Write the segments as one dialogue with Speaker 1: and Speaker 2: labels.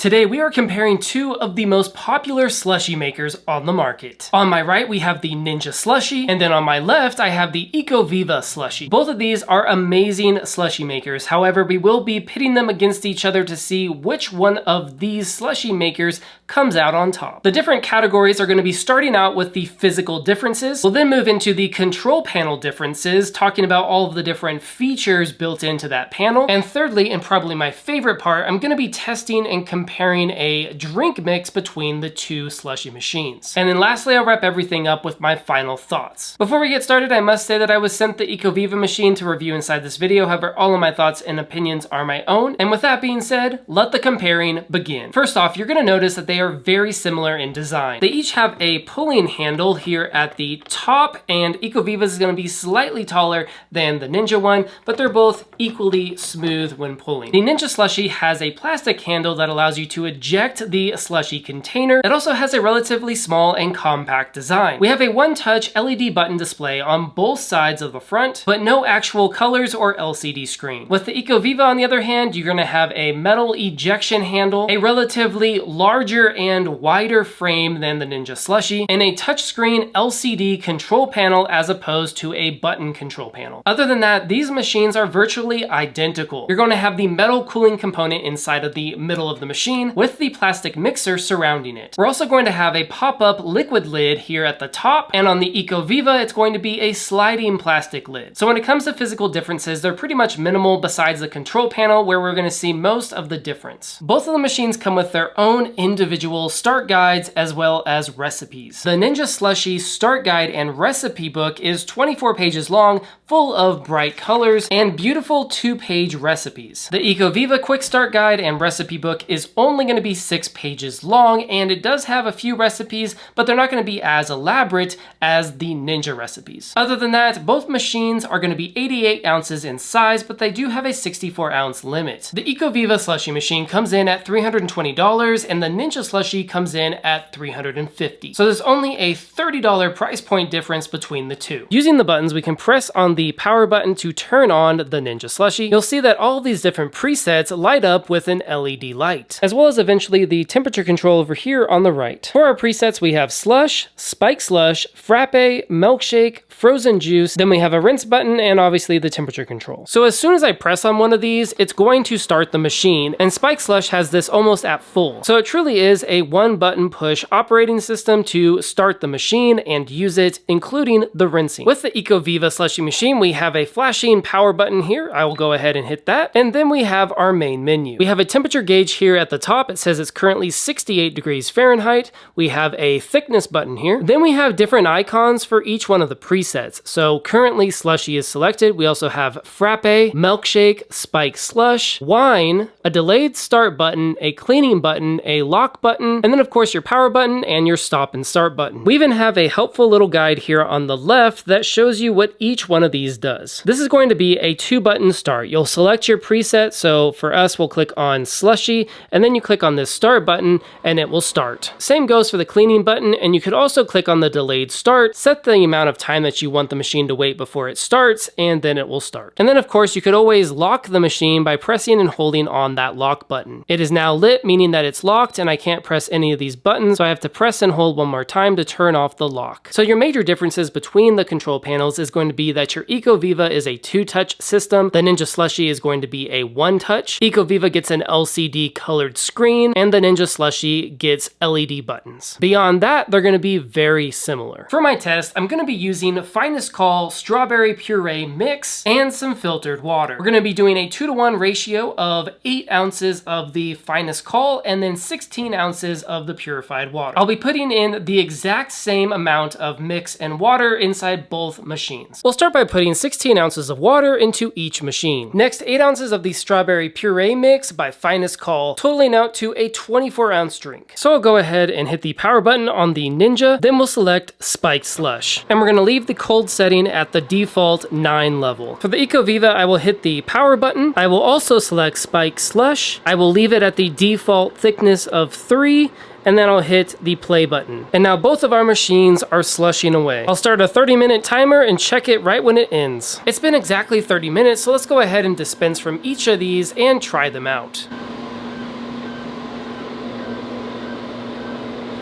Speaker 1: Today we are comparing two of the most popular slushie makers on the market. On my right we have the Ninja Slushi, and then on my left I have the Ecoviva Slushie. Both of these are amazing slushie makers, however we will be pitting them against each other to see which one of these slushie makers comes out on top. The different categories are going to be starting out with the physical differences. We'll then move into the control panel differences, talking about all of the different features built into that panel. And thirdly, and probably my favorite part, I'm going to be testing and comparing a drink mix between the two slushie machines. And then lastly, I'll wrap everything up with my final thoughts. Before we get started, I must say that I was sent the Ecoviva machine to review inside this video. However, all of my thoughts and opinions are my own. And with that being said, let the comparing begin. First off, you're going to notice that they are very similar in design. They each have a pulling handle here at the top, and Ecoviva's is going to be slightly taller than the Ninja one, but they're both equally smooth when pulling. The Ninja Slushie has a plastic handle that allows you to eject the slushie container. It also has a relatively small and compact design. We have a one-touch LED button display on both sides of the front, but no actual colors or LCD screen. With the Ecoviva, on the other hand, you're going to have a metal ejection handle, a relatively larger and wider frame than the Ninja Slushie, and a touchscreen LCD control panel as opposed to a button control panel. Other than that, these machines are virtually identical. You're going to have the metal cooling component inside of the middle of the machine with the plastic mixer surrounding it. We're also going to have a pop-up liquid lid here at the top, and on the Ecoviva, it's going to be a sliding plastic lid. So when it comes to physical differences, they're pretty much minimal besides the control panel where we're going to see most of the difference. Both of the machines come with their own individual start guides as well as recipes. The Ninja Slushie start guide and recipe book is 24 pages long, full of bright colors and beautiful 2-page recipes. The Ecoviva quick start guide and recipe book is only going to be 6 pages long, and it does have a few recipes, but they're not going to be as elaborate as the Ninja recipes. Other than that, both machines are going to be 88 ounces in size, but they do have a 64-ounce limit. The Ecoviva Slushie machine comes in at $320, and the Ninja Slushie comes in at $350. So there's only a $30 price point difference between the two. Using the buttons, we can press on the power button to turn on the Ninja Slushie. You'll see that all of these different presets light up with an LED light, as well as eventually the temperature control over here on the right. For our presets, we have slush, spike slush, frappe, milkshake, frozen juice, then we have a rinse button, and obviously the temperature control. So as soon as I press on one of these, it's going to start the machine, and spike slush has this almost at full. So it truly is a one-button push operating system to start the machine and use it, including the rinsing. With the Ecoviva Slushie machine, we have a flashing power button here. I will go ahead and hit that, and then we have our main menu. We have a temperature gauge here at the top. It says it's currently 68 degrees Fahrenheit. We have a thickness button here. Then we have different icons for each one of the presets. So currently slushie is selected. We also have frappe, milkshake, spike slush, wine, a delayed start button, a cleaning button, a lock button, and then of course your power button and your stop and start button. We even have a helpful little guide here on the left that shows you what each one of these does. This is going to be a 2-button start. You'll select your preset. So for us, we'll click on slushie, and then you click on this start button and it will start. Same goes for the cleaning button, and you could also click on the delayed start, set the amount of time that you want the machine to wait before it starts, and then it will start. And then of course you could always lock the machine by pressing and holding on that lock button. It is now lit, meaning that it's locked, and I can't press any of these buttons, so I have to press and hold one more time to turn off the lock. So your major differences between the control panels is going to be that your Ecoviva is a 2-touch system, the Ninja Slushie is going to be a 1-touch, Ecoviva gets an LCD colored screen, and the Ninja Slushie gets LED buttons. Beyond that, they're going to be very similar. For my test, I'm going to be using Finest Call strawberry puree mix and some filtered water. We're going to be doing a 2-to-1 ratio of 8 ounces of the Finest Call and then 16 ounces of the purified water. I'll be putting in the exact same amount of mix and water inside both machines. We'll start by putting 16 ounces of water into each machine. Next, 8 ounces of the strawberry puree mix by Finest Call, totaling out to a 24-ounce drink. So I'll go ahead and hit the power button on the Ninja, then we'll select Spike Slush. And we're going to leave the cold setting at the default 9 level. For the Ecoviva, I will hit the power button. I will also select Spike Slush. I will leave it at the default thickness of 3, and then I'll hit the play button. And now both of our machines are slushing away. I'll start a 30-minute timer and check it right when it ends. It's been exactly 30 minutes, so let's go ahead and dispense from each of these and try them out.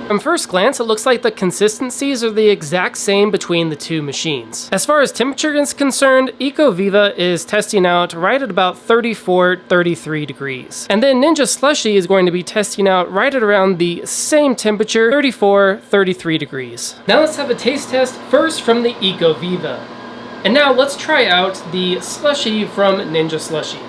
Speaker 1: From first glance, it looks like the consistencies are the exact same between the two machines. As far as temperature is concerned, Ecoviva is testing out right at about 34-33 degrees. And then Ninja Slushi is going to be testing out right at around the same temperature, 34-33 degrees. Now let's have a taste test first from the Ecoviva. And now let's try out the slushie from Ninja Slushi.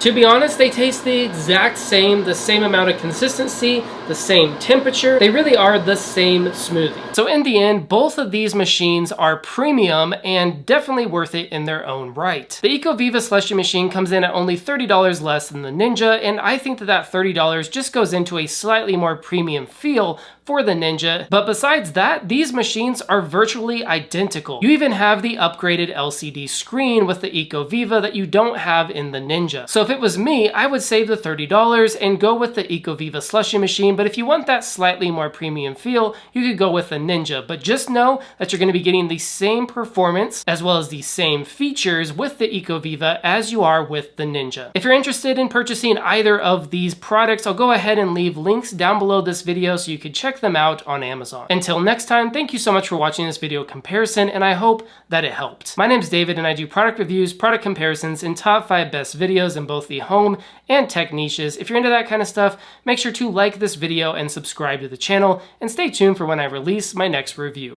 Speaker 1: To be honest, they taste the exact same, the same amount of consistency, the same temperature. They really are the same smoothie. So in the end, both of these machines are premium and definitely worth it in their own right. The Ecoviva Slushie machine comes in at only $30 less than the Ninja, and I think that $30 just goes into a slightly more premium feel for the Ninja. But besides that, these machines are virtually identical. You even have the upgraded LCD screen with the Ecoviva that you don't have in the Ninja. So if it was me, I would save the $30 and go with the Ecoviva Slushie machine. But if you want that slightly more premium feel, you could go with the Ninja. But just know that you're going to be getting the same performance as well as the same features with the Ecoviva as you are with the Ninja. If you're interested in purchasing either of these products, I'll go ahead and leave links down below this video so you can check them out on Amazon. Until next time, thank you so much for watching this video comparison, and I hope that it helped. My name's David, and I do product reviews, product comparisons, and top 5 best videos in both the home and tech niches. If you're into that kind of stuff, make sure to like this video and subscribe to the channel, and stay tuned for when I release my next review.